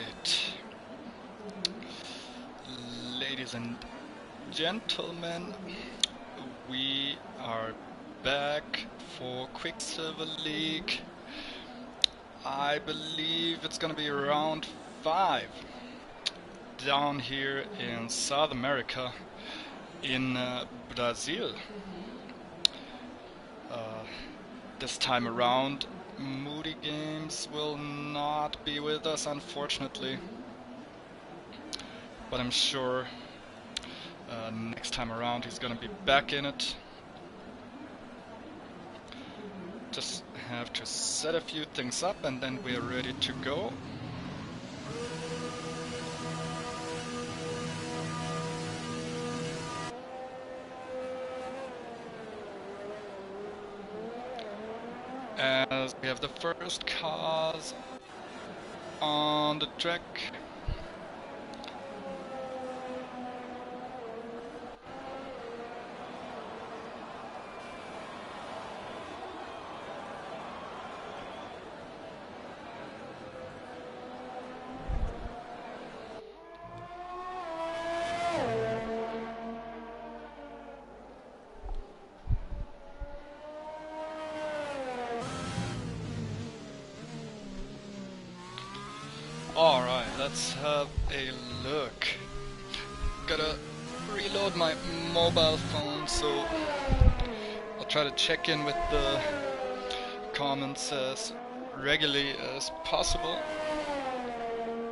Alright, ladies and gentlemen, we are back for Quicksilver League. I believe it's gonna be round 5 down here in South America in Brazil. This time around, Moody Games will not be with us, unfortunately, but I'm sure next time around he's gonna be back in it. Just have to set a few things up and then we're ready to go. As we have the first cars on the track. Alright, let's have a look. Gotta reload my mobile phone, so I'll try to check in with the comments as regularly as possible.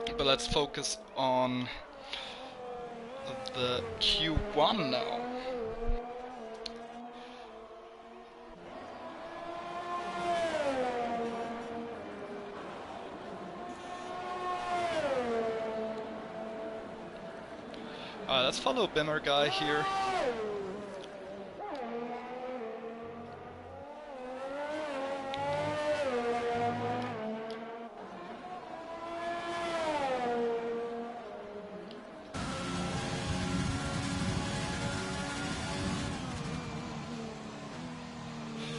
But let's focus on the Q1 now. Let's follow Bimmer guy here.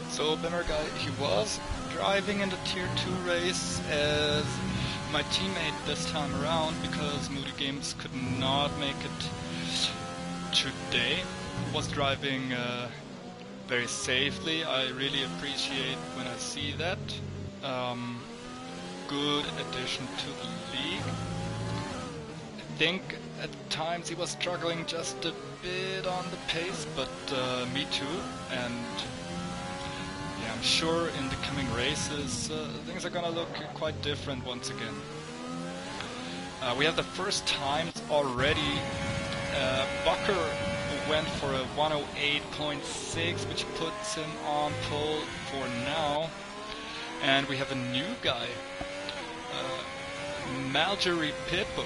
So Bimmer guy, he was driving in the Tier 2 race as my teammate this time around, because Moody Games could not make it today. Was driving very safely. I really appreciate when I see that. Good addition to the league. I think at times he was struggling just a bit on the pace, but me too. And yeah, I'm sure in the coming races things are gonna look quite different once again. We have the first times already. Bucker went for a 108.6, which puts him on pole for now. And we have a new guy, Malgery Pippo,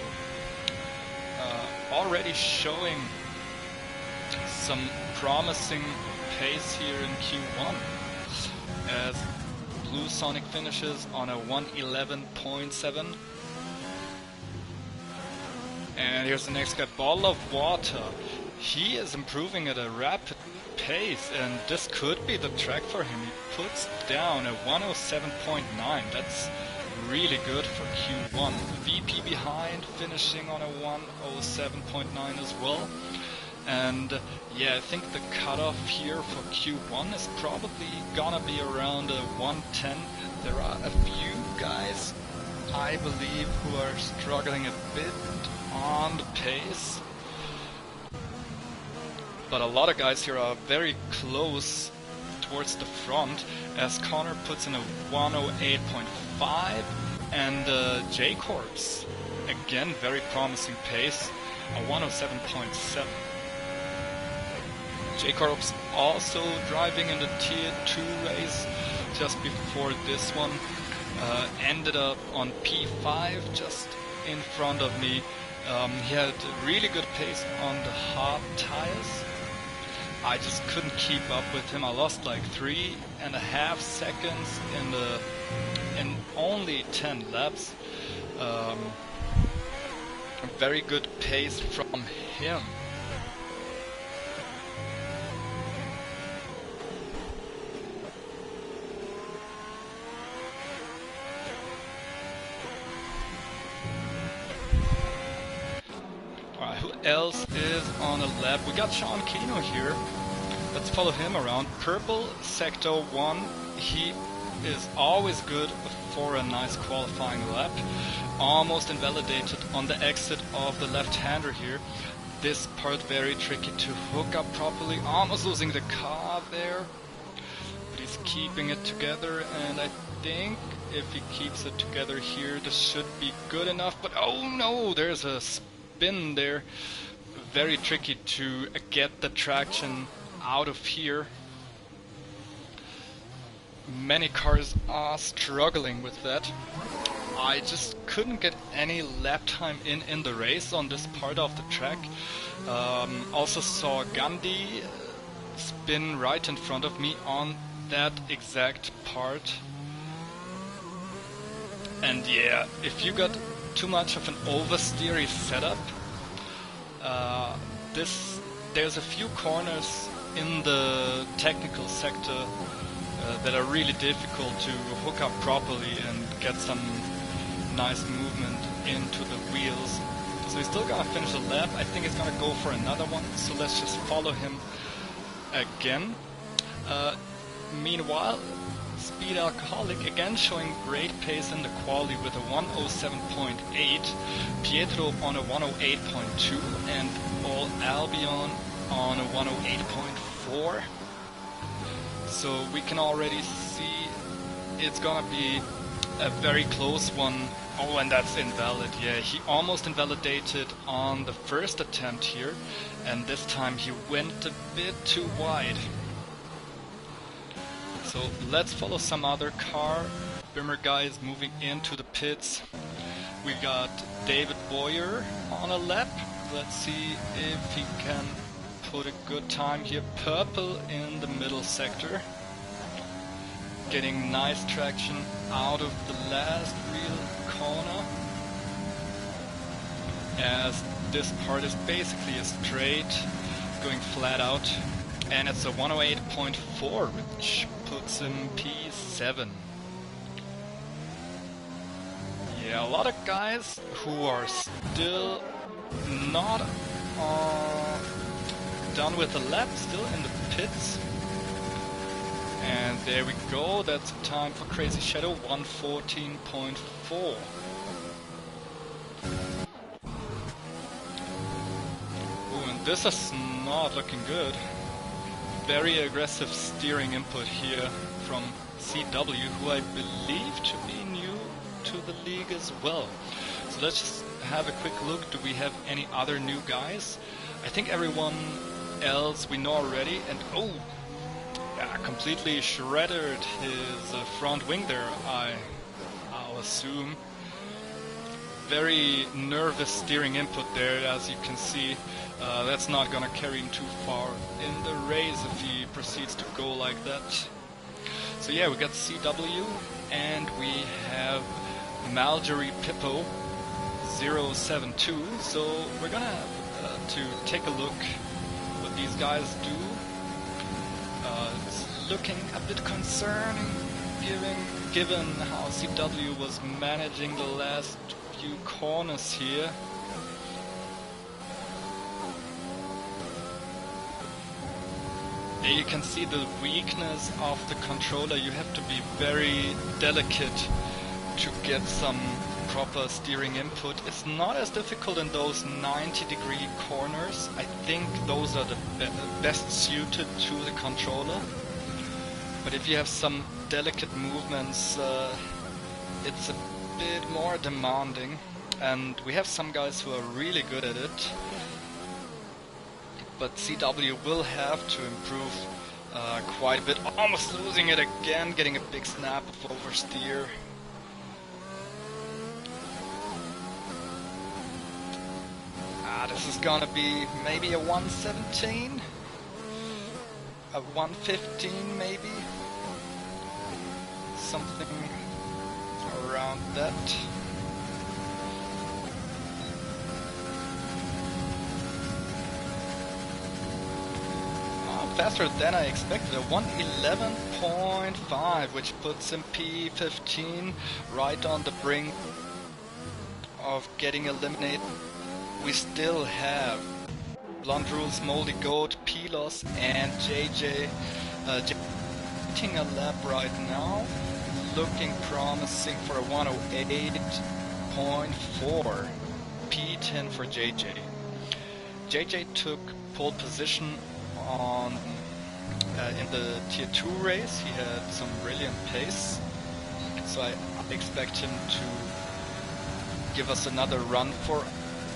already showing some promising pace here in Q1, as Blue Sonic finishes on a 111.7. And here's the next guy, Ball of Water. He is improving at a rapid pace, and this could be the track for him. He puts down a 107.9. That's really good for Q1. VP behind, finishing on a 107.9 as well. And yeah, I think the cutoff here for Q1 is probably gonna be around a 110. There are a few guys, I believe, who are struggling a bit on the pace, but a lot of guys here are very close towards the front, as Connor puts in a 108.5, and J-Corps, again very promising pace, a 107.7. J-Corps also driving in the Tier 2 race just before this one, ended up on P5 just in front of me. He had a really good pace on the hard tires. I just couldn't keep up with him. I lost like 3.5 seconds in only 10 laps. A very good pace from him. else is on a lap. We got Sean Keno here. Let's follow him around. Purple Sector 1. He is always good for a nice qualifying lap. Almost invalidated on the exit of the left-hander here. This part very tricky to hook up properly. Almost losing the car there. But he's keeping it together, and I think if he keeps it together here, this should be good enough. But oh no, there's a spin there. Very tricky to get the traction out of here. Many cars are struggling with that. I just couldn't get any lap time in the race on this part of the track. Also saw Gandhi spin right in front of me on that exact part. And yeah, if you got too much of an oversteery setup, there's a few corners in the technical sector that are really difficult to hook up properly and get some nice movement into the wheels. So he's still gonna finish a lap. I think he's gonna go for another one, so let's just follow him again. Meanwhile, Speed Alcoholic again showing great pace in the quali with a 107.8, Pietro on a 108.2, and All Albion on a 108.4. So we can already see it's gonna be a very close one. Oh, and that's invalid. Yeah, he almost invalidated on the first attempt here, and this time he went a bit too wide. So let's follow some other car. Bimmer guys moving into the pits. We got David Boyer on a lap. Let's see if he can put a good time here. Purple in the middle sector. Getting nice traction out of the last real corner. As this part is basically a straight, going flat out. And it's a 108.4, which puts him P7. Yeah, a lot of guys who are still not done with the lap, still in the pits. And there we go, that's a time for Crazy Shadow, 114.4. Oh, and this is not looking good. Very aggressive steering input here from CW, who I believe to be new to the league as well. So let's just have a quick look. Do we have any other new guys? I think everyone else we know already. And oh, yeah, completely shredded his front wing there, I'll assume. Very nervous steering input there, as you can see. That's not gonna carry him too far in the race if he proceeds to go like that. So yeah, we got CW, and we have Malgery Pippo 072. So we're gonna have to take a look what these guys do. It's looking a bit concerning, given how CW was managing the last few corners here. There you can see the weakness of the controller. You have to be very delicate to get some proper steering input. It's not as difficult in those 90-degree corners. I think those are the best suited to the controller. But if you have some delicate movements, it's a bit more demanding. And we have some guys who are really good at it. But CW will have to improve quite a bit. Almost losing it again, getting a big snap of oversteer. This is gonna be maybe a 117, a 115 maybe, something around that. Faster than I expected, a 111.5, which puts him P15, right on the brink of getting eliminated. We still have Blunt Rules, Moldy Goat, Pilos, and JJ. Taking a lap right now, looking promising for a 108.4. P10 for JJ. JJ took pole position on in the Tier 2 race. He had some brilliant pace, so I expect him to give us another run for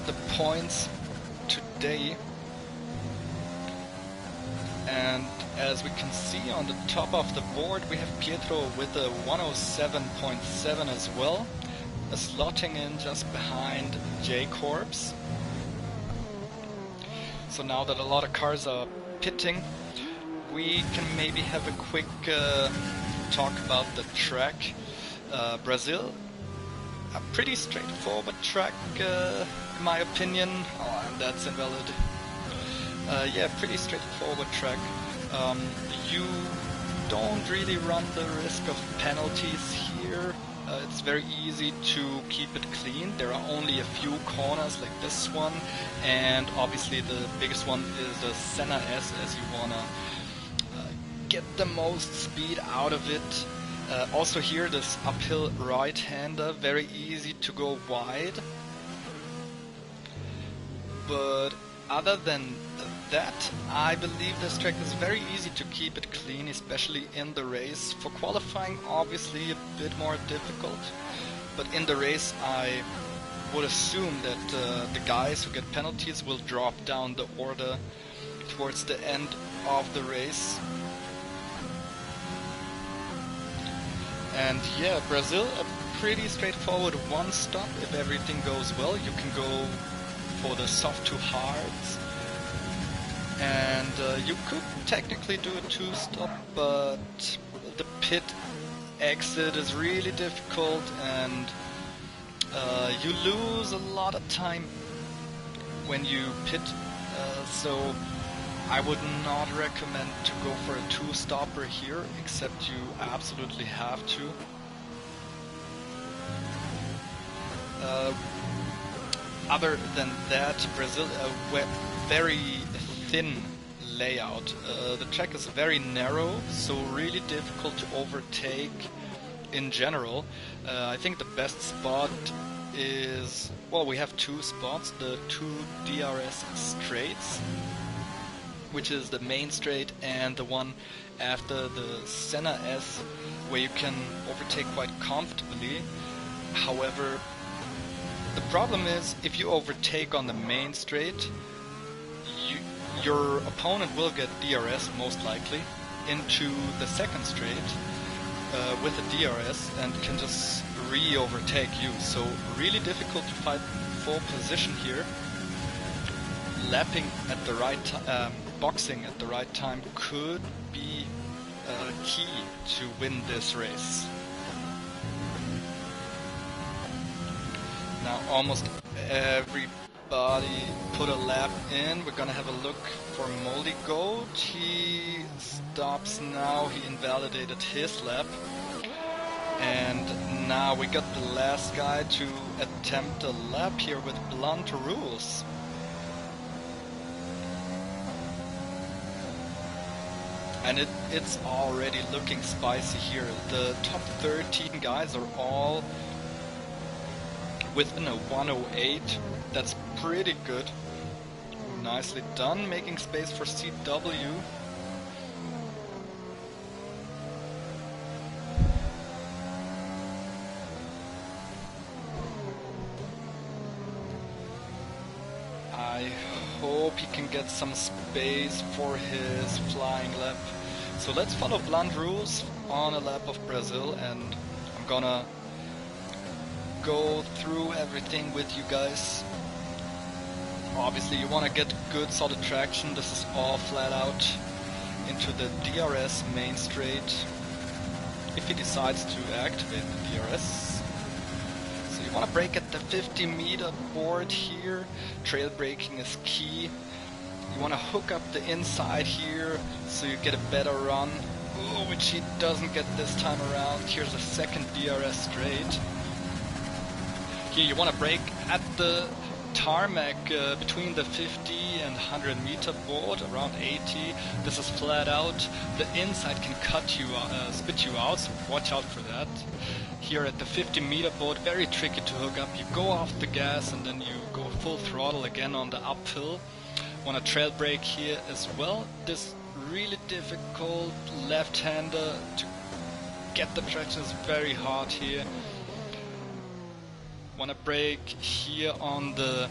the points today. And as we can see on the top of the board, we have Pietro with a 107.7 as well, slotting in just behind J-Corps. So now that a lot of cars are pitting, we can maybe have a quick talk about the track. Brazil, a pretty straightforward track in my opinion. Oh, that's invalid. Yeah, pretty straightforward track. You don't really run the risk of penalties here. It's very easy to keep it clean. There are only a few corners like this one, and obviously the biggest one is the Senna S, as you wanna get the most speed out of it. Also here, this uphill right-hander, very easy to go wide. But other than that, I believe this track is very easy to keep it clean, especially in the race. For qualifying, obviously a bit more difficult, but in the race I would assume that the guys who get penalties will drop down the order towards the end of the race. And yeah, Brazil, a pretty straightforward one stop. If everything goes well, you can go for the soft to hards. And you could technically do a two-stop, but the pit exit is really difficult, and you lose a lot of time when you pit, so I would not recommend to go for a two-stopper here, except you absolutely have to. Other than that, Brazil, very thin layout. The track is very narrow, so really difficult to overtake in general. I think the best spot is, well, we have two spots, the two DRS straights, which is the main straight and the one after the Senna S, where you can overtake quite comfortably. However, the problem is, if you overtake on the main straight, your opponent will get DRS most likely into the second straight with the DRS and can just re-overtake you. So really difficult to fight for position here. Lapping at the right time, boxing at the right time could be key to win this race. Now almost everybody put a lap in. We're gonna have a look for Moldy Goat. He stops now, he invalidated his lap. And now we got the last guy to attempt a lap here with Blunt Rules. And it's already looking spicy here. The top 13 guys are all within a 108. That's pretty good. Nicely done, making space for CW. I hope he can get some space for his flying lap. So let's follow Blunt Rules on a lap of Brazil, and I'm gonna go through everything with you guys. Obviously you want to get good solid traction. This is all flat out into the DRS main straight if he decides to activate the DRS. So you want to brake at the 50-meter board here. Trail braking is key. You want to hook up the inside here so you get a better run, which he doesn't get this time around. Here's a second DRS straight. Here you want to brake at the tarmac between the 50 and 100 meter board, around 80. This is flat out. The inside can spit you out, so watch out for that. Here at the 50 meter board, very tricky to hook up. You go off the gas and then you go full throttle again on the uphill. Want a trail brake here as well. This really difficult left-hander to get the traction is very hard here. Want to brake here on the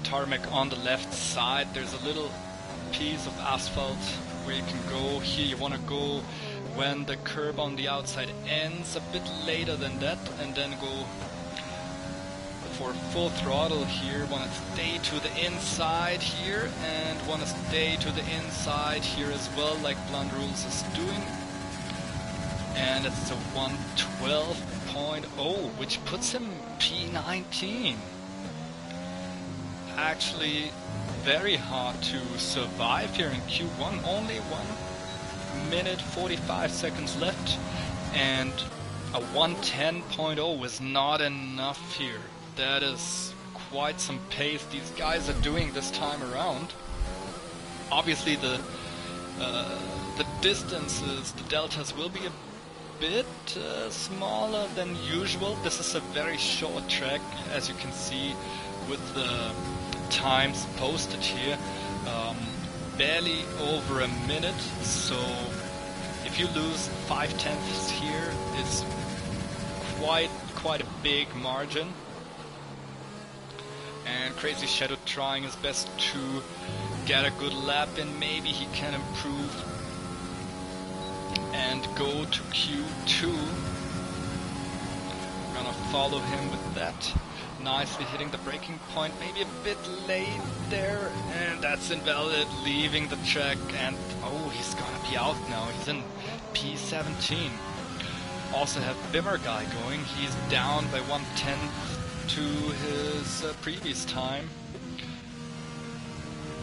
tarmac on the left side. There's a little piece of asphalt where you can go. Here you want to go when the curb on the outside ends, a bit later than that, and then go for full throttle here. Want to stay to the inside here and want to stay to the inside here as well, like Blunt Rules is doing. And it's a 112.0, which puts him P19. Actually very hard to survive here in Q1. Only 1 minute 45 seconds left, and a 110.0 is not enough here. That is quite some pace these guys are doing this time around. Obviously the distances, the deltas will be a bit smaller than usual. This is a very short track, as you can see with the times posted here. Barely over a minute, so if you lose 5/10 here, it's quite a big margin. And Crazy Shadow trying his best to get a good lap in. Maybe he can improve and go to Q2. We're gonna follow him with that. Nicely hitting the braking point, maybe a bit late there, and that's invalid, leaving the track. And oh, he's gonna be out now. He's in P17. Also have Bimmer guy going. He's down by 1/10 to his previous time.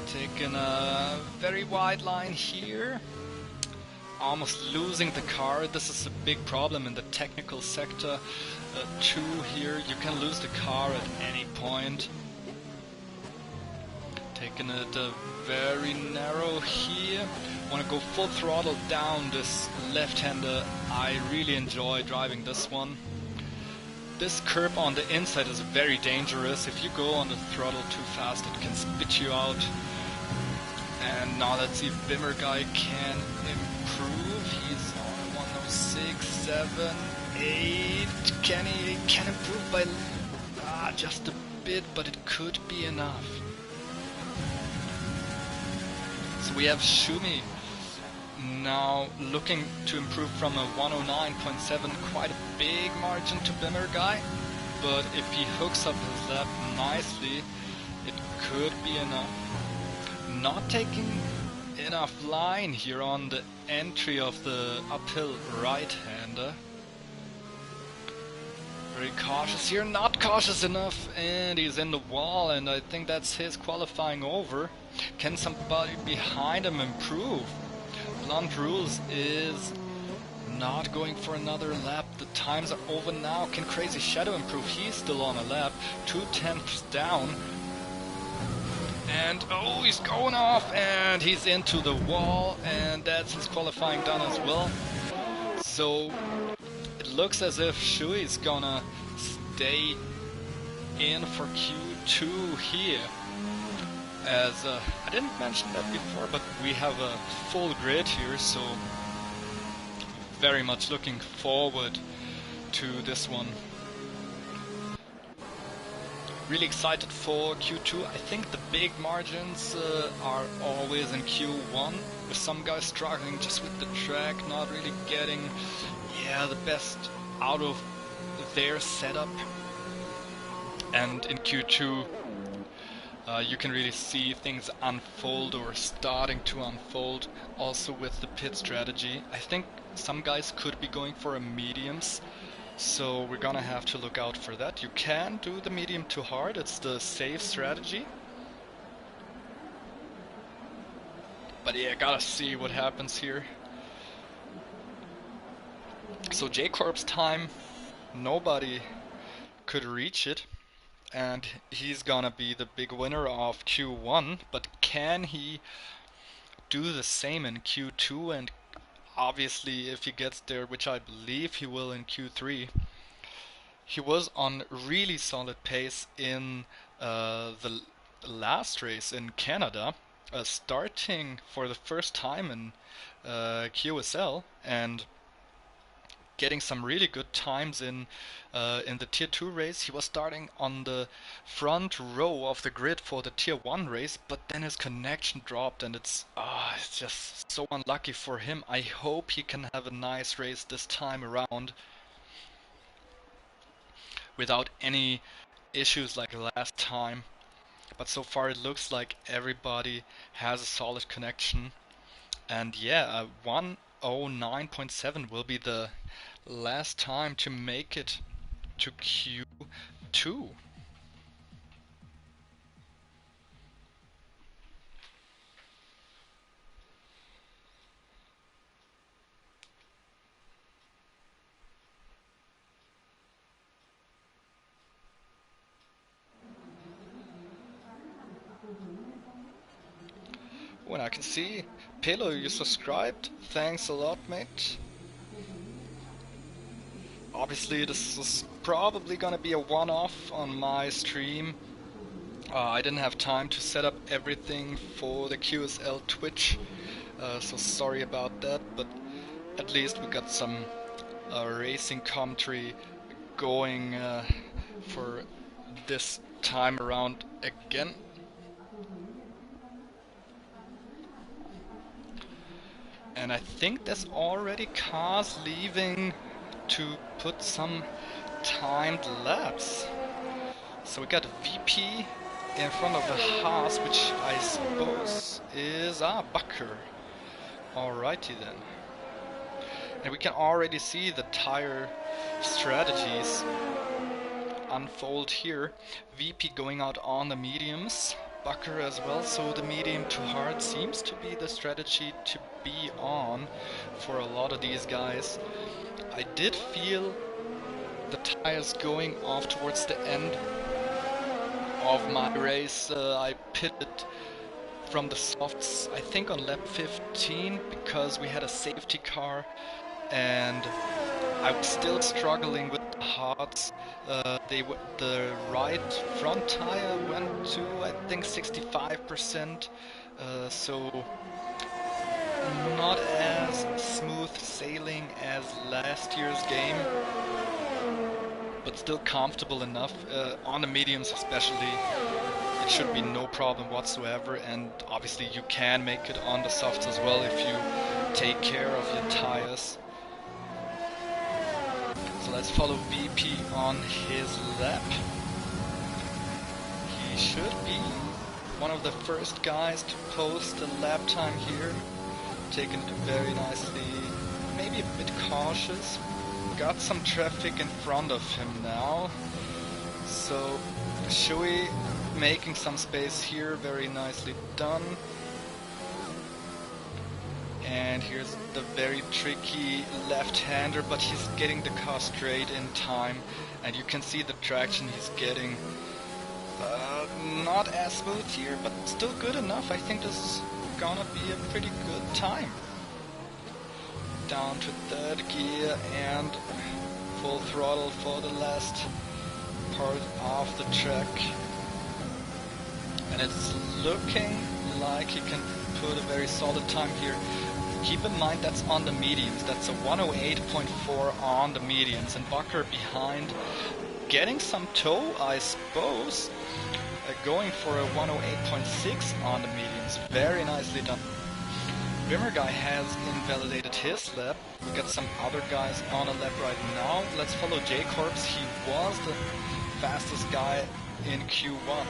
Taking a very wide line here. Almost losing the car. This is a big problem in the technical sector. 2 here, you can lose the car at any point. Taking it very narrow here. Want to go full throttle down this left-hander. I really enjoy driving this one. This curb on the inside is very dangerous. If you go on the throttle too fast, it can spit you out. And now let's see if Bimmer guy can improve. He's on 106, 7, 8. Can improve by just a bit, but it could be enough. So we have Shumi now looking to improve from a 109.7, quite a big margin to Bimmer guy. But if he hooks up his lap nicely, it could be enough. Not taking enough line here on the entry of the uphill right-hander. Very cautious here, not cautious enough, and he's in the wall, and I think that's his qualifying over. Can somebody behind him improve? Blunt Rules is not going for another lap. The times are over now. Can Crazy Shadow improve? He's still on a lap, 2/10 down. And oh, he's going off, and he's into the wall, and that's his qualifying done as well. So it looks as if Shui's gonna stay in for Q2 here. As I didn't mention that before, but we have a full grid here, so very much looking forward to this one. Really excited for Q2. I think the big margins are always in Q1, with some guys struggling just with the track, not really getting the best out of their setup. And in Q2 you can really see things unfold, or starting to unfold, also with the pit strategy. I think some guys could be going for a mediums, so we're gonna have to look out for that. You can do the medium to hard, it's the safe strategy. But yeah, gotta see what happens here. So J-Corp's time, nobody could reach it. and he's gonna be the big winner of Q1, but can he do the same in Q2? And obviously if he gets there, which I believe he will in Q3, he was on really solid pace in the last race in Canada, starting for the first time in QSL and getting some really good times in the Tier 2 race. He was starting on the front row of the grid for the Tier 1 race, but then his connection dropped, and it's just so unlucky for him. I hope he can have a nice race this time around without any issues like last time. But so far it looks like everybody has a solid connection. And yeah, 109.7 will be the last time to make it to Q2. When I can see, Pelo, you subscribed. Thanks a lot, mate. Obviously, this is probably gonna be a one-off on my stream. I didn't have time to set up everything for the QSL Twitch, so sorry about that, but at least we got some racing commentary going for this time around again. And I think there's already cars leaving to put some timed laps. So we got a VP in front of the Haas, which I suppose is Bucker. Alrighty then. And we can already see the tire strategies unfold here. VP going out on the mediums, Bucker as well, so the medium to hard seems to be the strategy to be on for a lot of these guys. I did feel the tires going off towards the end of my race. I pitted from the softs, I think on lap 15, because we had a safety car and I was still struggling with the hards. The right front tire went to I think 65%, so not as smooth sailing as last year's game, but still comfortable enough on the mediums especially. It should be no problem whatsoever, and obviously you can make it on the softs as well if you take care of your tires. So let's follow VP on his lap. He should be one of the first guys to post a lap time here. Taken it very nicely, maybe a bit cautious. Got some traffic in front of him now. So Shui making some space here, very nicely done. And here's the very tricky left-hander, but he's getting the car straight in time, and you can see the traction he's getting. Not as smooth here, but still good enough. I think this is gonna be a pretty good time. Down to third gear and full throttle for the last part of the track. And it's looking like he can put a very solid time here. Keep in mind that's on the mediums. That's a 108.4 on the mediums, and Bucker behind, getting some tow, I suppose. Going for a 108.6 on the mediums. Very nicely done. Wimmer guy has invalidated his lap. We got some other guys on a lap right now. Let's follow J-Corps. He was the fastest guy in Q1.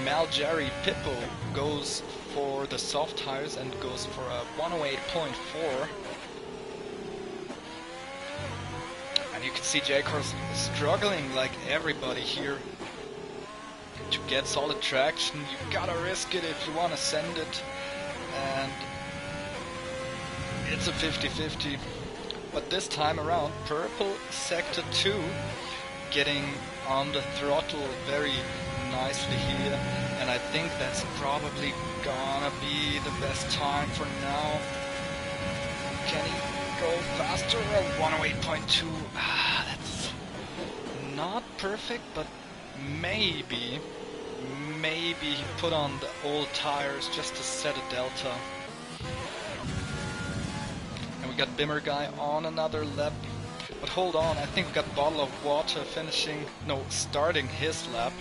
Maljerry Pippo goes for the soft tires and goes for a 108.4. And you can see J-Corps struggling like everybody here to get solid traction. You gotta risk it if you wanna send it. And it's a 50-50. But this time around, purple sector 2 getting on the throttle very nicely here, and I think that's probably gonna be the best time for now. Can he go faster? 108.2. That's not perfect, but maybe he put on the old tires just to set a delta. And we got Bimmer guy on another lap. But hold on, I think we got Bottle of Water starting his lap,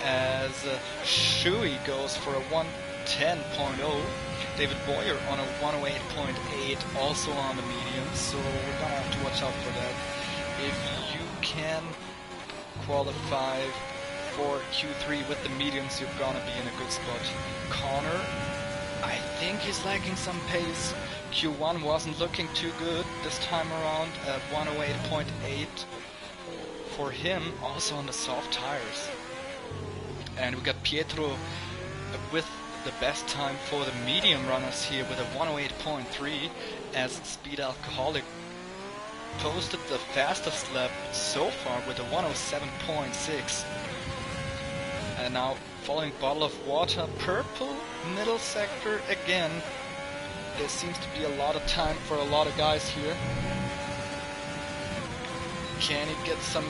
as Shui goes for a 110.0. David Boyer on a 108.8, also on the medium, so we're gonna have to watch out for that. If you can qualify for Q3 with the mediums, you're gonna be in a good spot. Connor, I think he's lacking some pace. Q1 wasn't looking too good this time around at 108.8 for him, also on the soft tires. And we got Pietro with the best time for the medium runners here with a 108.3, as Speed Alcoholic posted the fastest lap so far with a 107.6. And now following Bottle of Water, purple middle sector again. There seems to be a lot of time for a lot of guys here. Can he get some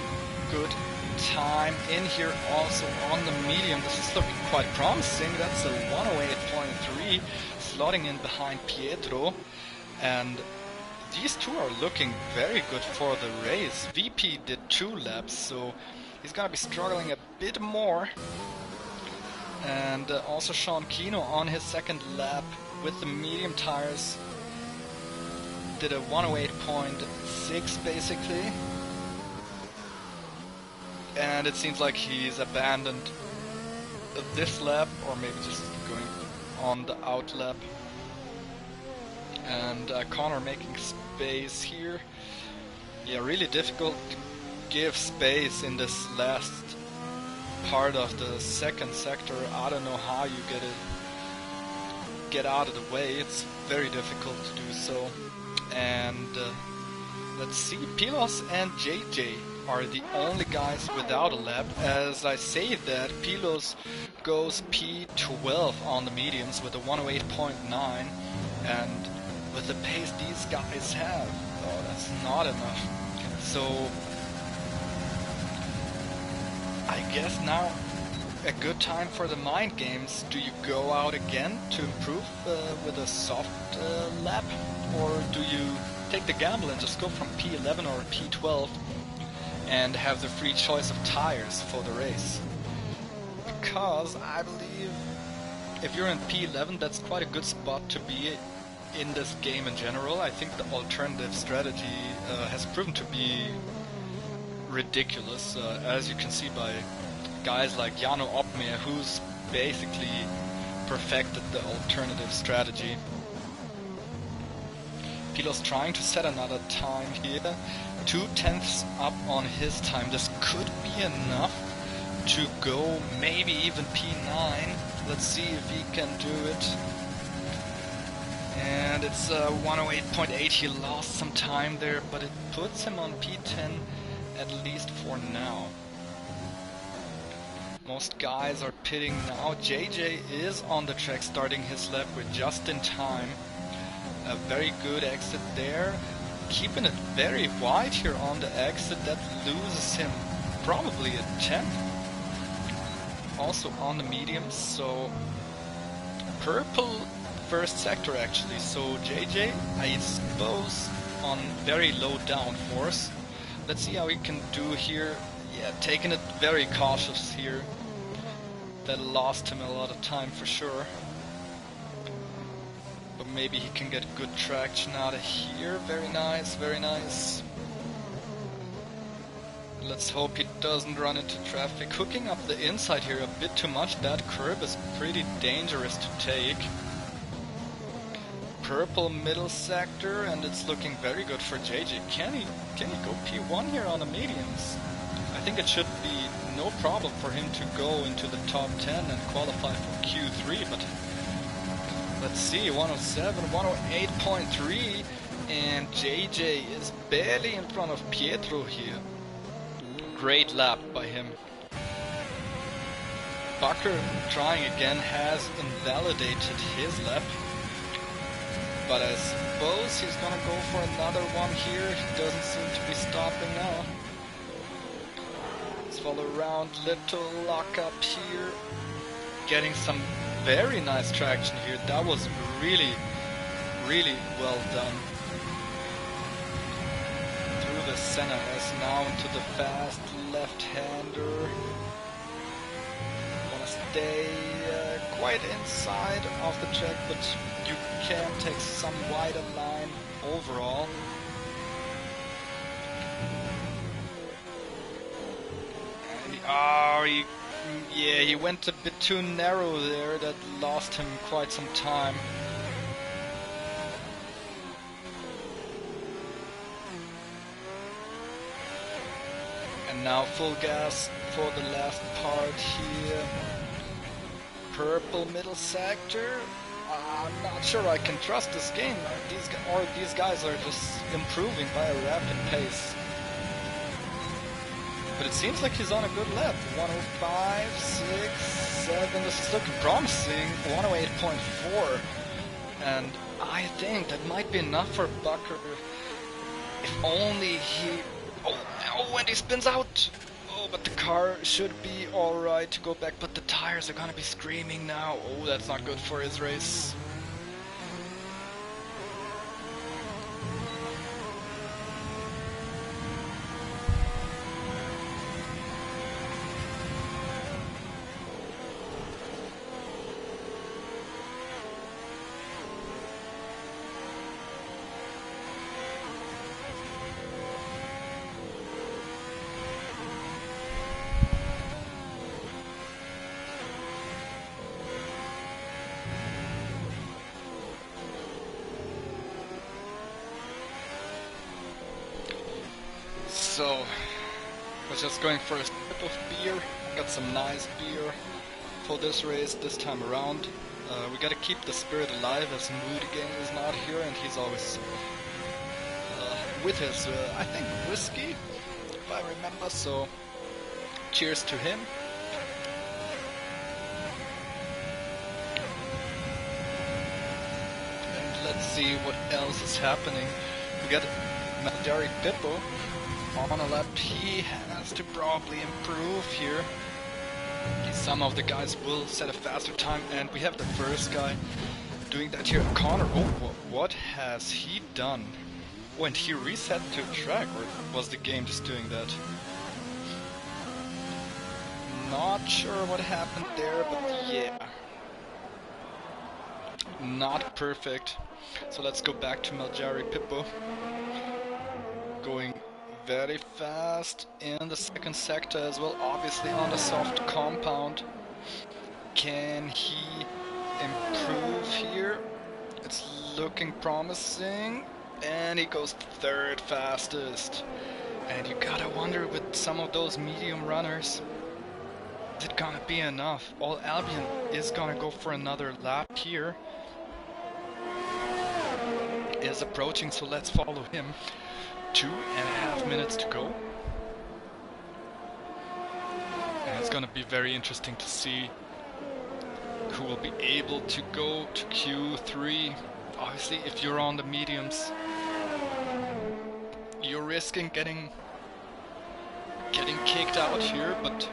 good time in here also on the medium? This is looking quite promising. That's a 108.3 slotting in behind Pietro, and these two are looking very good for the race. VP did 2 laps, so he's gonna be struggling a bit more. And also Sean Kino on his second lap with the medium tires did a 108.6 basically. And it seems like he's abandoned this lap, or maybe just going on the out lap. And Connor making space here. Yeah, really difficult to give space in this last part of the second sector. I don't know how you get out of the way. It's very difficult to do so. And let's see, Pilos and JJ are the only guys without a lap. As I say that, Pilos goes P12 on the mediums with a 108.9, and with the pace these guys have, oh, that's not enough. So I guess now a good time for the mind games. Do you go out again to improve with a soft lap, or do you take the gamble and just go from P11 or P12 and have the free choice of tires for the race? Because I believe if you're in P11, that's quite a good spot to be in this game in general. I think the alternative strategy has proven to be ridiculous, as you can see by guys like Jano Opmeer, who's basically perfected the alternative strategy. Pilos trying to set another time here, 2/10 up on his time. This could be enough to go maybe even P9. Let's see if he can do it. And it's 108.8. He lost some time there, but it puts him on P10 at least for now. Most guys are pitting now. JJ is on the track starting his lap. We're just in time. A very good exit there. Keeping it very wide here on the exit. That loses him probably a 10th. Also on the mediums, so purple first sector actually. So JJ, I suppose, on very low downforce. Let's see how he can do here. Yeah, taking it very cautious here. That lost him a lot of time for sure. But maybe he can get good traction out of here. Very nice, very nice. Let's hope he doesn't run into traffic. Hooking up the inside here a bit too much. That curb is pretty dangerous to take. Purple middle sector, and it's looking very good for JJ. Can he go P1 here on the mediums? I think it should be no problem for him to go into the top 10 and qualify for Q3, but let's see, 107, 108.3, and JJ is barely in front of Pietro here. great lap by him. Bucker trying again has invalidated his lap. But I suppose he's gonna go for another one here. He doesn't seem to be stopping now. Let's follow around, little lock up here. Getting some very nice traction here. That was really, really well done. Through the center S now into the fast left-hander. Wanna stay quite inside of the track, but you can take some wider line overall. And he went a bit too narrow there. That lost him quite some time. And now full gas for the last part here. Purple middle sector. I'm not sure I can trust this game. These guys are just improving by a rapid pace. But it seems like he's on a good lap. 105, 6, 7. This is looking promising. 108.4. And I think that might be enough for Bucker. If only he... Oh, and he spins out! Oh, but the car should be alright to go back, but the tires are gonna be screaming now. Oh, that's not good for his race. So, I was just going for a sip of beer. Got some nice beer for this race this time around. We gotta keep the spirit alive as Mood again is not here, and he's always with his, I think, whiskey, if I remember, so cheers to him. And let's see what else is happening. We got Maljari Pippo on a lap. He has to probably improve here. Some of the guys will set a faster time, and we have the first guy doing that here. Connor, what has he done? When he reset to track, or was the game just doing that? Not sure what happened there, but yeah. Not perfect. So let's go back to Maljari Pippo. Going very fast in the second sector as well, obviously on the soft compound. Can he improve here? It's looking promising, and he goes third fastest. And you gotta wonder, with some of those medium runners, is it gonna be enough? All Albion is gonna go for another lap here. Is approaching, so let's follow him. 2.5 minutes to go. And it's gonna be very interesting to see who will be able to go to Q3. Obviously, if you're on the mediums, you're risking getting kicked out here, but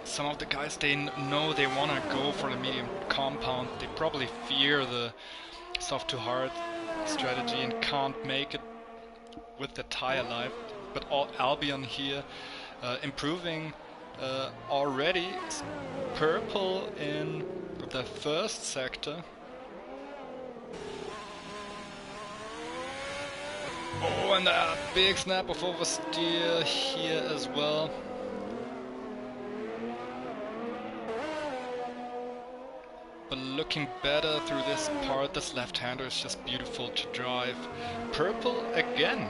some of the guys, they know they wanna go for the medium compound. They probably fear the soft to hard strategy and can't make it with the tire life. But all Albion here improving already. Purple in the first sector. Oh, and a big snap of oversteer here as well. But looking better through this part. This left-hander is just beautiful to drive. Purple again.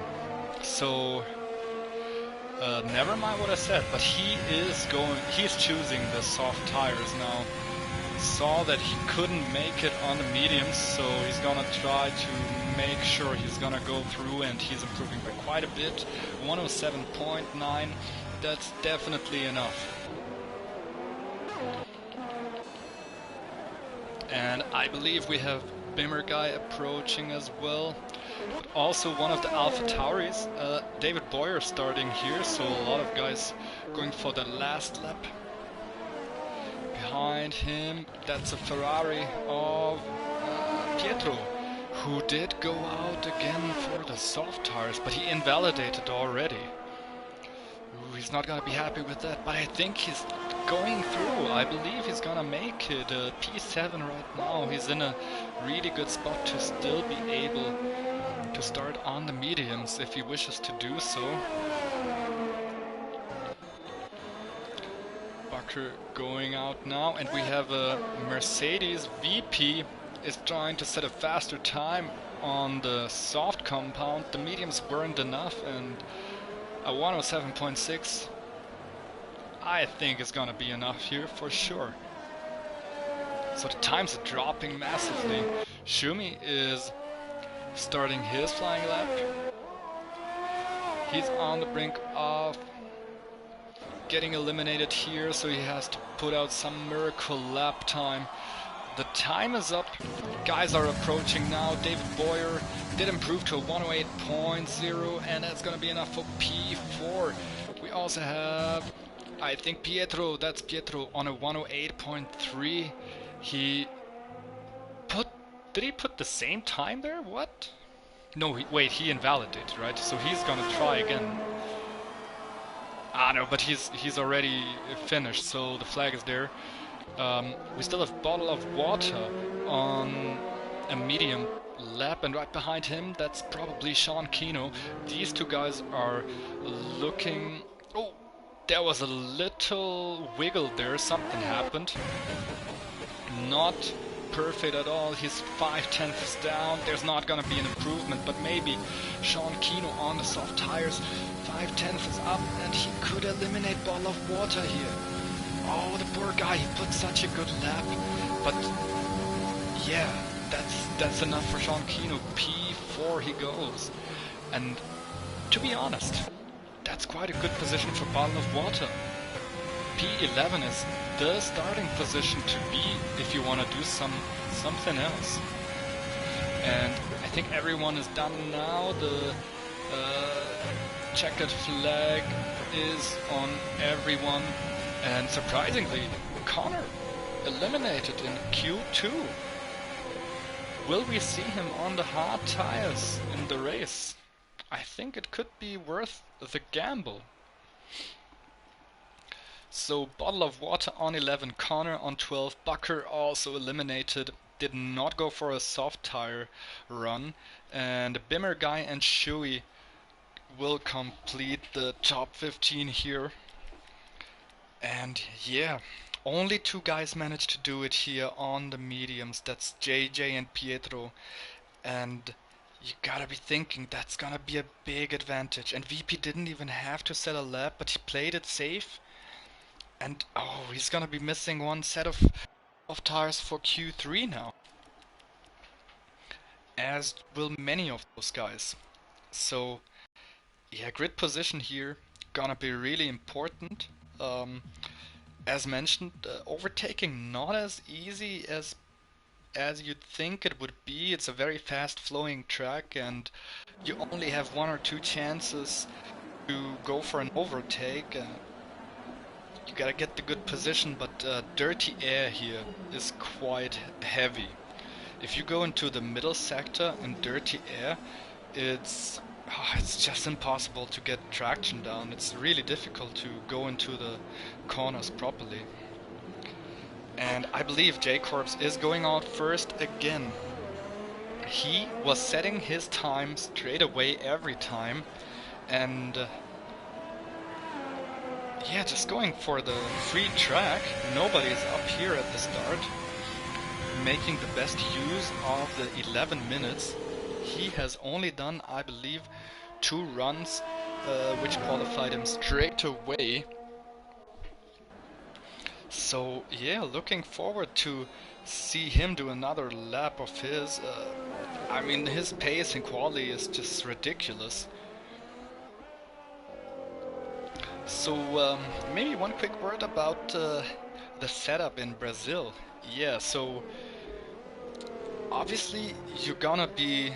So never mind what I said, but he's choosing the soft tires now. Saw that he couldn't make it on the mediums, so he's gonna try to make sure he's gonna go through, and he's improving by quite a bit. 107.9. That's definitely enough. And I believe we have Bimmer guy approaching as well. But also one of the Alpha Tauris, David Boyer starting here, so a lot of guys going for the last lap. Behind him, that's a Ferrari of Pietro, who did go out again for the soft tires, but he invalidated already. Ooh, he's not gonna be happy with that, but I think he's going through. I believe he's gonna make it. P7 right now. He's in a really good spot to still be able to start on the mediums if he wishes to do so. Bucker going out now, and we have a Mercedes VP is trying to set a faster time on the soft compound. The mediums weren't enough, and a 107.6 I think is gonna be enough here for sure. So the times are dropping massively. Schumi is starting his flying lap. He's on the brink of getting eliminated here, so he has to put out some miracle lap time. The time is up. Guys are approaching now. David Boyer did improve to a 108.0, and that's gonna be enough for P4. We also have, I think, Pietro. That's Pietro on a 108.3. Did he put the same time there? What? No, wait, he invalidated, right? So he's gonna try again. Ah, no, but he's already finished, so the flag is there. We still have Bottle of Water on a medium lap, and right behind him, that's probably Sean Keno. These two guys are looking... Oh, there was a little wiggle there, something happened. Not perfect at all. He's 5/10 down. There's not gonna be an improvement, but maybe Sean Keno on the soft tires. 5/10 up, and he could eliminate Bottle of Water here. Oh, the poor guy, he put such a good lap. But yeah, that's enough for Sean Keno. P4 he goes. And to be honest, that's quite a good position for Bottle of Water. P11 is the starting position to be if you want to do something else. And I think everyone is done now. The checkered flag is on everyone, and surprisingly, Connor eliminated in Q2. Will we see him on the hard tires in the race? I think it could be worth the gamble. So Bottle of Water on 11, Connor on 12, Bucker also eliminated, did not go for a soft tire run, and Bimmer guy and Shui will complete the top 15 here. And yeah, only two guys managed to do it here on the mediums. That's JJ and Pietro, and you gotta be thinking that's gonna be a big advantage. And VP didn't even have to set a lap, but he played it safe. And oh, he's gonna be missing one set of tires for Q3 now, as will many of those guys. So yeah, grid position here gonna be really important. As mentioned, overtaking not as easy as you'd think it would be. It's a very fast flowing track, and you only have one or two chances to go for an overtake. You gotta get the good position, but dirty air here is quite heavy. If you go into the middle sector in dirty air, it's just impossible to get traction down. It's really difficult to go into the corners properly. And I believe J-Corps is going out first again. He was setting his time straight away every time, and yeah, just going for the free track. Nobody's up here at the start, making the best use of the 11 minutes. He has only done, I believe, 2 runs, which qualified him straight away. So yeah, looking forward to see him do another lap of his. I mean, his pace in quali is just ridiculous. So maybe one quick word about the setup in Brazil. Yeah, so obviously you're gonna be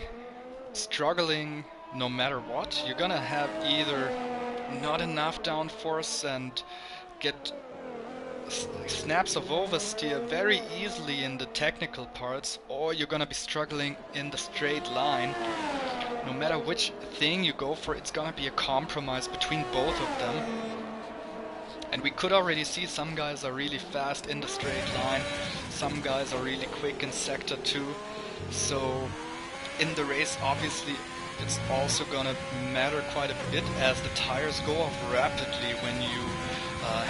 struggling no matter what. You're gonna have either not enough downforce and get snaps of oversteer very easily in the technical parts, or you're gonna be struggling in the straight line. No matter which thing you go for, it's gonna be a compromise between both of them. And we could already see some guys are really fast in the straight line, some guys are really quick in sector 2. So in the race, obviously, it's also gonna matter quite a bit as the tires go off rapidly when you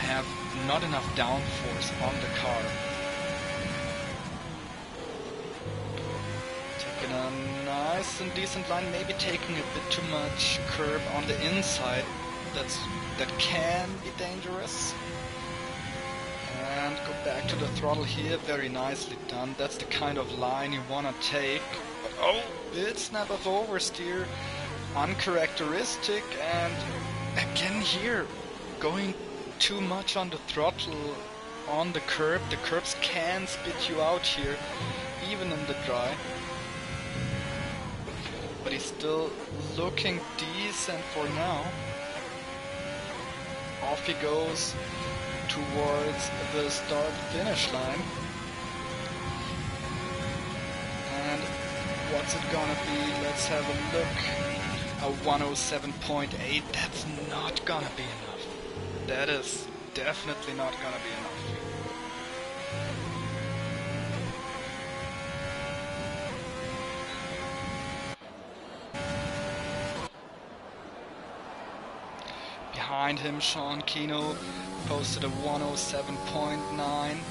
have not enough downforce on the car. Taking a nice and decent line, maybe taking a bit too much curb on the inside. That can be dangerous. And go back to the throttle here, very nicely done. That's the kind of line you wanna take. But oh, bit snap of oversteer, uncharacteristic, and again here, going too much on the throttle on the curb. The curbs can spit you out here, even in the dry. But he's still looking decent for now. Off he goes towards the start-finish line. And what's it gonna be? Let's have a look. A 107.8. That's not gonna be enough. That is definitely not gonna be enough. Behind him, Sean Kino posted a 107.9.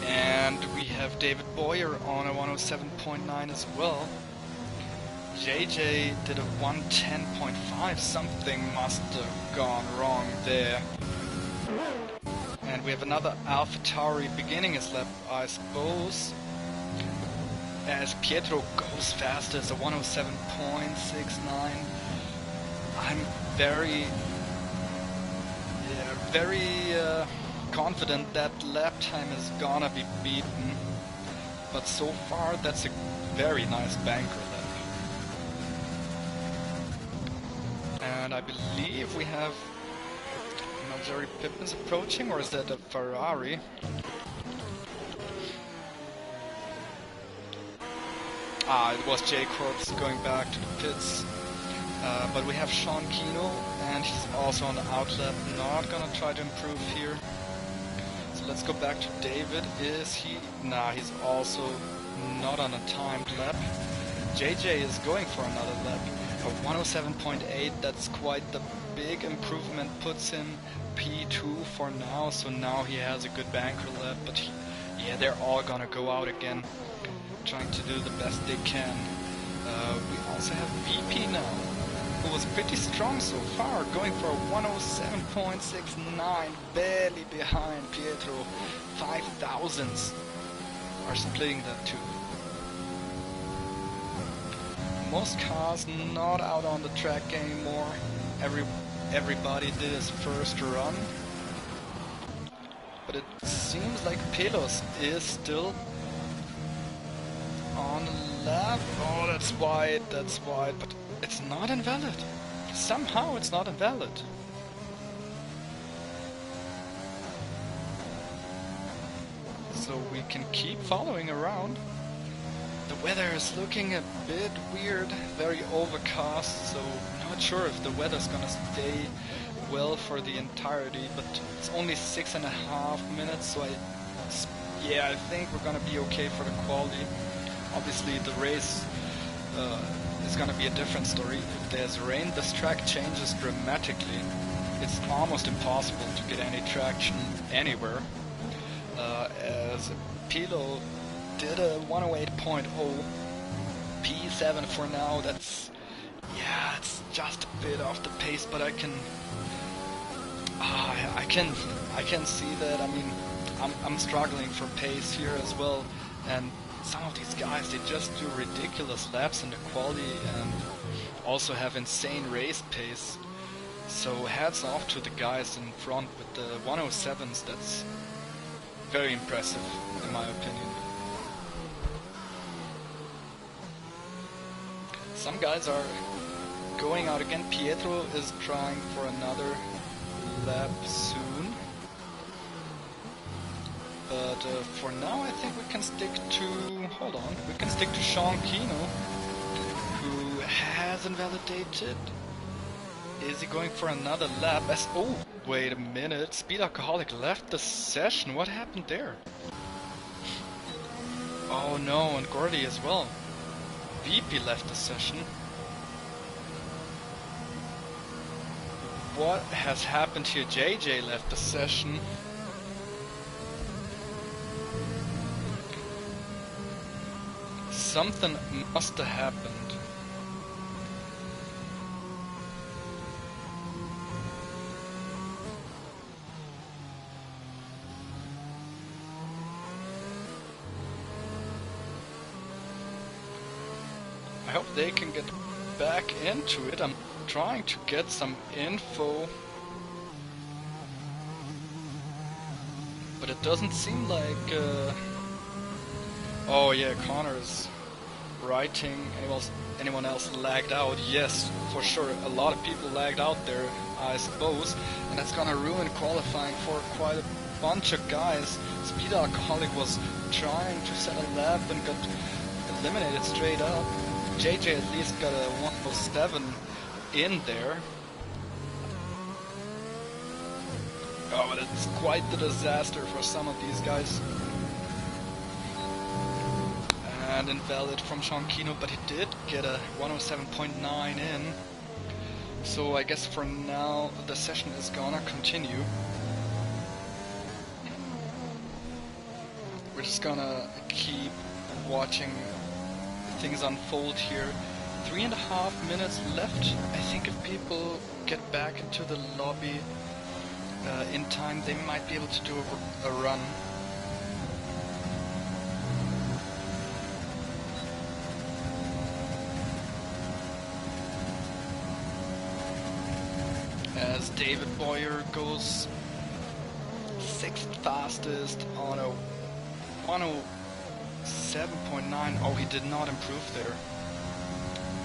And we have David Boyer on a 107.9 as well. JJ did a 110.5. Something must have gone wrong there. And we have another AlphaTauri beginning his lap, I suppose. As Pietro goes fast as a 107.69. I'm very confident that lap time is gonna be beaten, but so far that's a very nice banker lap. And I believe we have Jerry Pippins approaching, or is that a Ferrari? It was J-Corps going back to the pits. But we have Sean Kino, and he's also on the outlap, not gonna try to improve here. So let's go back to David. Is he? Nah, he's also not on a timed lap. JJ is going for another lap. A 107.8, that's quite the big improvement, puts him P2 for now, so now he has a good banker lap, but yeah, they're all gonna go out again, trying to do the best they can. We also have VP now, who was pretty strong so far, going for a 107.69, barely behind Pietro. 5,000s are splitting that too. Most cars not out on the track anymore. Everybody did his first run. But it seems like Pelos is still on the lap. Oh, that's wide, but it's not invalid. Somehow it's not invalid. So we can keep following around. The weather is looking a bit weird, very overcast, so not sure if the weather's gonna stay well for the entirety, but it's only 6.5 minutes, so I think we're gonna be okay for the quality. Obviously the race is gonna be a different story. If there's rain, this track changes dramatically. It's almost impossible to get any traction anywhere. As Pilo did a 108.0 P7 for now. That's, yeah, it's just a bit off the pace, but I can see that. I mean, I'm struggling for pace here as well, and some of these guys, they just do ridiculous laps in the quali and also have insane race pace. So hats off to the guys in front with the 107s. That's very impressive in my opinion. Some guys are going out again. Pietro is trying for another lap soon. But for now I think we can stick to... hold on. We can stick to Sean Kino, who has invalidated. Is he going for another lap? Oh, wait a minute. Speed Alcoholic left the session. What happened there? Oh no, and Gordy as well. VP left the session. What has happened here? JJ left the session. Something must have happened. I hope they can get back into it. I'm trying to get some info, but it doesn't seem like... Oh yeah, Connor is writing. Anyone else lagged out? Yes, for sure. A lot of people lagged out there, I suppose, and that's gonna ruin qualifying for quite a bunch of guys. Speed Alcoholic was trying to set a lap and got eliminated straight up. JJ at least got a 107 in there. Oh, but it's quite the disaster for some of these guys. And invalid from Sean Kino, but he did get a 107.9 in. So I guess for now the session is gonna continue. We're just gonna keep watching things unfold here. 3.5 minutes left. I think if people get back into the lobby in time, they might be able to do a run. As David Boyer goes 6th fastest on a 107.9. Oh, he did not improve there.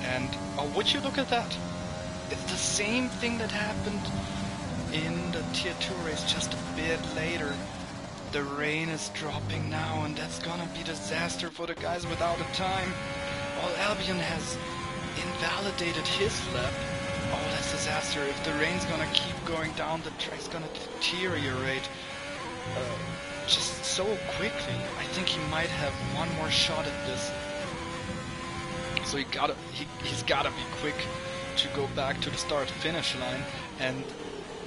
And oh, would you look at that? It's the same thing that happened in the Tier 2 race just a bit later. The rain is dropping now, and that's gonna be disaster for the guys without a time. Well, Albion has invalidated his lap. Oh, that's disaster. If the rain's gonna keep going down, the track's gonna deteriorate just so quickly. I think he might have one more shot at this. So he's gotta be quick to go back to the start-finish line and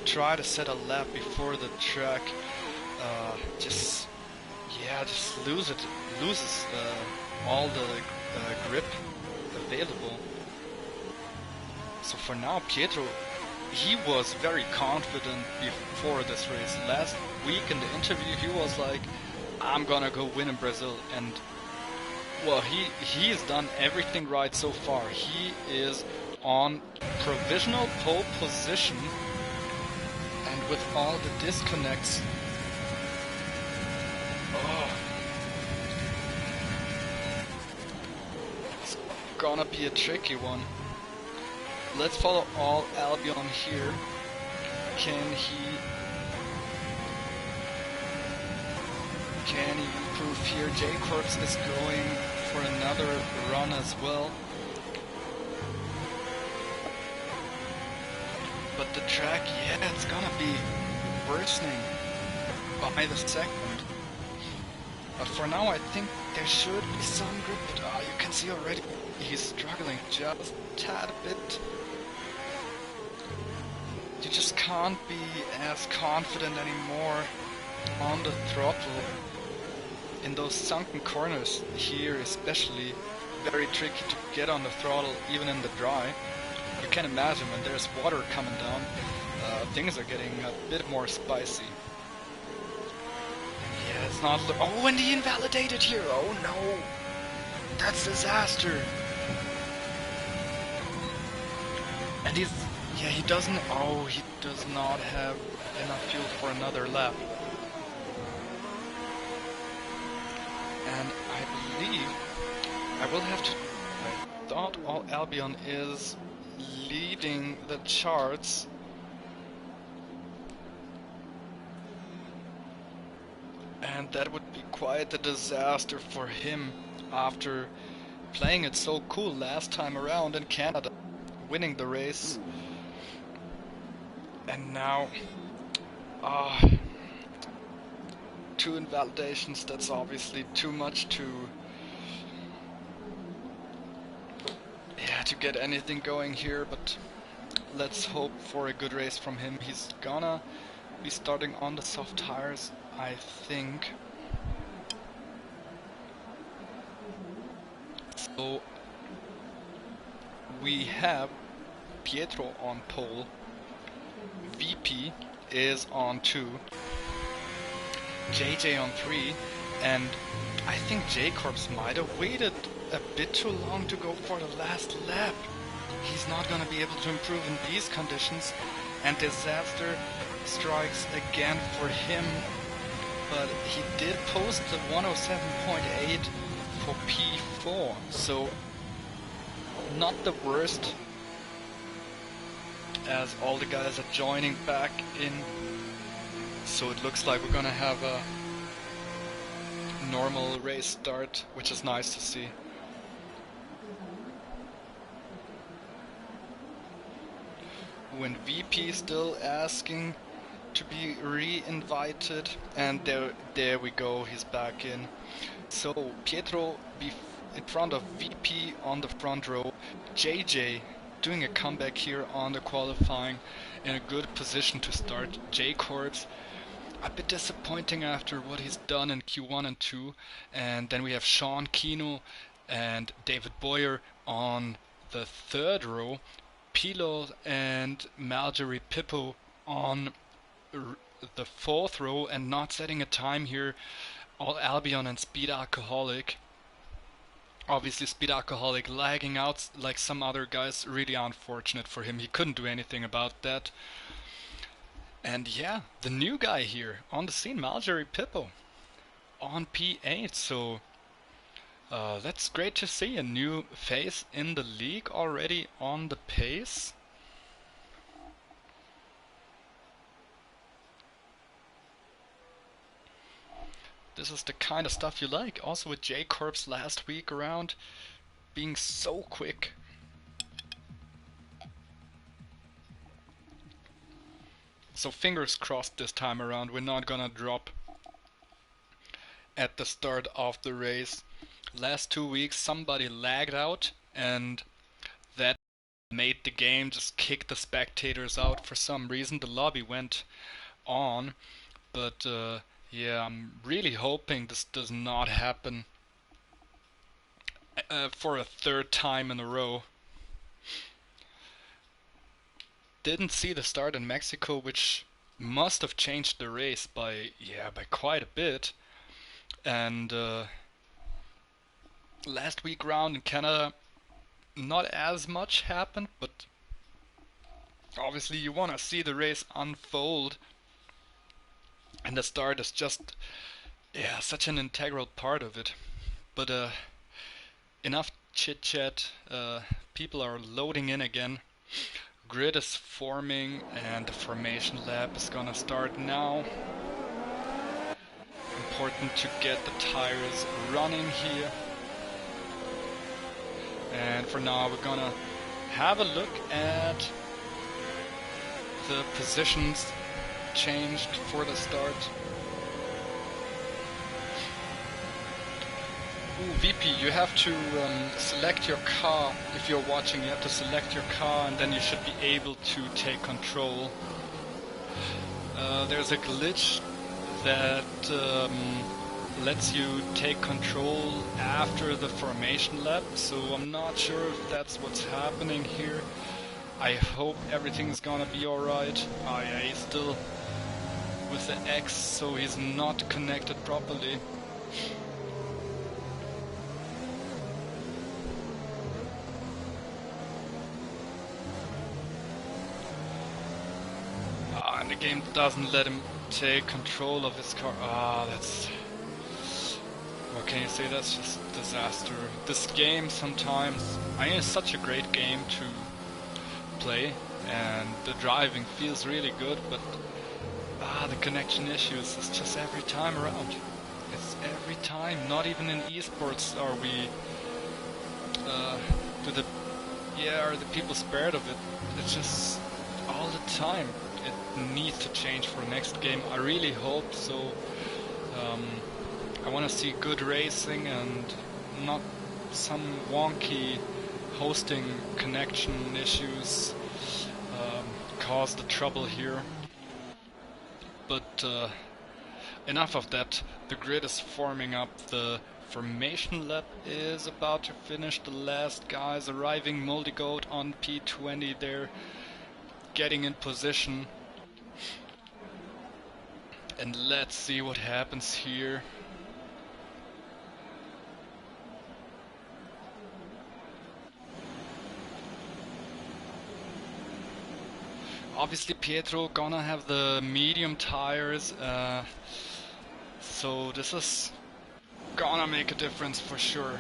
try to set a lap before the track just loses all the grip available. So for now, Pietro, he was very confident before this race. Last week in the interview, he was like, I'm gonna go win in Brazil, and well, he's done everything right so far. He is on provisional pole position, and with all the disconnects, it's gonna be a tricky one. Let's follow all Albion here. Can he improve here? J-Corps is going for another run as well. But the track, yeah, it's gonna be worsening by the second. But for now, I think there should be some grip. But you can see already he's struggling just a tad bit. You just can't be as confident anymore on the throttle. In those sunken corners here especially, very tricky to get on the throttle even in the dry. You can imagine when there's water coming down, things are getting a bit more spicy. Yeah, it's not... Oh, and he invalidated here! Oh no! That's disaster! And Yeah, he doesn't. Oh, he does not have enough fuel for another lap. And I believe I will have to. I thought All Albion is leading the charts. And that would be quite a disaster for him after playing it so cool last time around in Canada, winning the race. And now, two invalidations, that's obviously too much to get anything going here, but let's hope for a good race from him. He's gonna be starting on the soft tires, I think. So we have Pietro on pole, VP is on 2, JJ on 3, and I think J-Corps might have waited a bit too long to go for the last lap. He's not gonna be able to improve in these conditions, and disaster strikes again for him, but he did post the 107.8 for P4, so not the worst, as all the guys are joining back in. So it looks like we're gonna have a normal race start, which is nice to see. When VP still asking to be re-invited, and there we go, he's back in. So Pietro in front of VP on the front row, JJ doing a comeback here on the qualifying, in a good position to start. J-Corps a bit disappointing after what he's done in Q1 and 2, and then we have Sean Kino and David Boyer on the third row, Pilo and Marjorie Pippo on the fourth row, and not setting a time here, All Albion and Speed Alcoholic. Obviously Speed Alcoholic lagging out like some other guys, really unfortunate for him, he couldn't do anything about that. And yeah, the new guy here on the scene, Marjorie Pippo on P8, so that's great to see, a new face in the league already on the pace. This is the kind of stuff you like, also with J-Corps last week around being so quick. So fingers crossed this time around, we're not gonna drop at the start of the race. Last 2 weeks somebody lagged out, and that made the game just kick the spectators out for some reason. The lobby went on, but yeah, I'm really hoping this does not happen for a third time in a row. Didn't see the start in Mexico, which must have changed the race by quite a bit. And last week round in Canada, not as much happened, but obviously you want to see the race unfold, and the start is just such an integral part of it. But enough chit chat, people are loading in again. Grid is forming and the formation lap is gonna start now. Important to get the tires running here. And for now we're gonna have a look at the positions changed for the start. Ooh, VP, you have to select your car. If you're watching, you have to select your car and then you should be able to take control. There's a glitch that lets you take control after the formation lap, so I'm not sure if that's what's happening here. I hope everything's gonna be alright. Oh yeah, he's still with the X, so he's not connected properly. the game doesn't let him take control of his car. Ah, that's... What can you say? That's just disaster. This game sometimes... I mean, it's such a great game to play, and the driving feels really good, but the connection issues is just every time around. It's every time. Not even in esports are we... are the people spared of it. It's just all the time. It needs to change for next game. I really hope so. I want to see good racing and not some wonky hosting connection issues cause the trouble here. But enough of that. The grid is forming up. The formation lap is about to finish. The last guys arriving. Moldygoat on P20 there, getting in position. And let's see what happens here. Obviously Pietro gonna have the medium tires, so this is gonna make a difference for sure.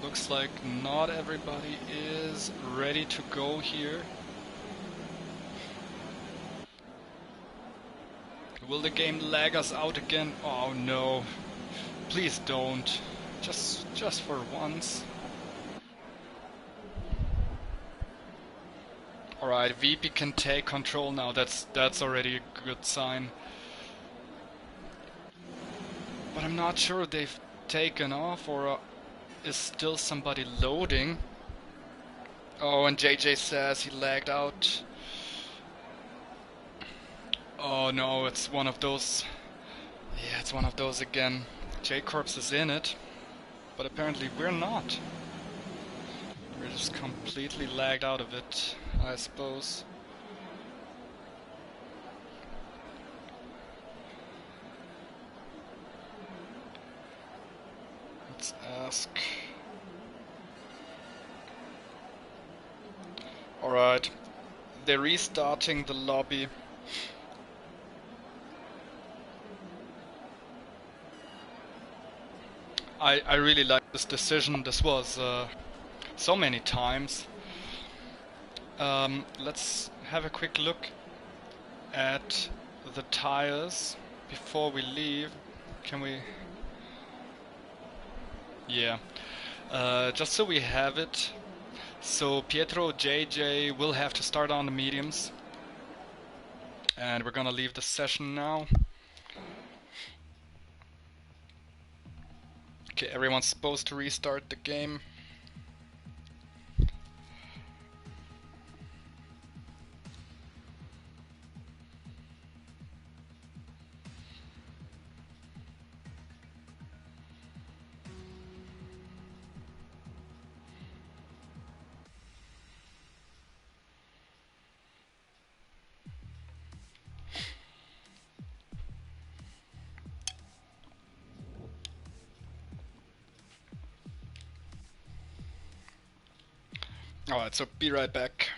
Looks like not everybody is ready to go here. Will the game lag us out again? Oh no. Please don't. Just for once. Alright, VP can take control now. That's already a good sign. But I'm not sure they've taken off, or is still somebody loading. Oh, and JJ says he lagged out. Oh no, it's one of those. Yeah, it's one of those again. J-Corps is in it, but apparently we're not. We're just completely lagged out of it, I suppose. Let's ask. Alright, they're restarting the lobby. I really like this decision. This was so many times. Let's have a quick look at the tires before we leave. Can we? Yeah. Just so we have it. So Pietro, JJ will have to start on the mediums. And we're gonna leave the session now. Okay, everyone's supposed to restart the game. Alright, so be right back.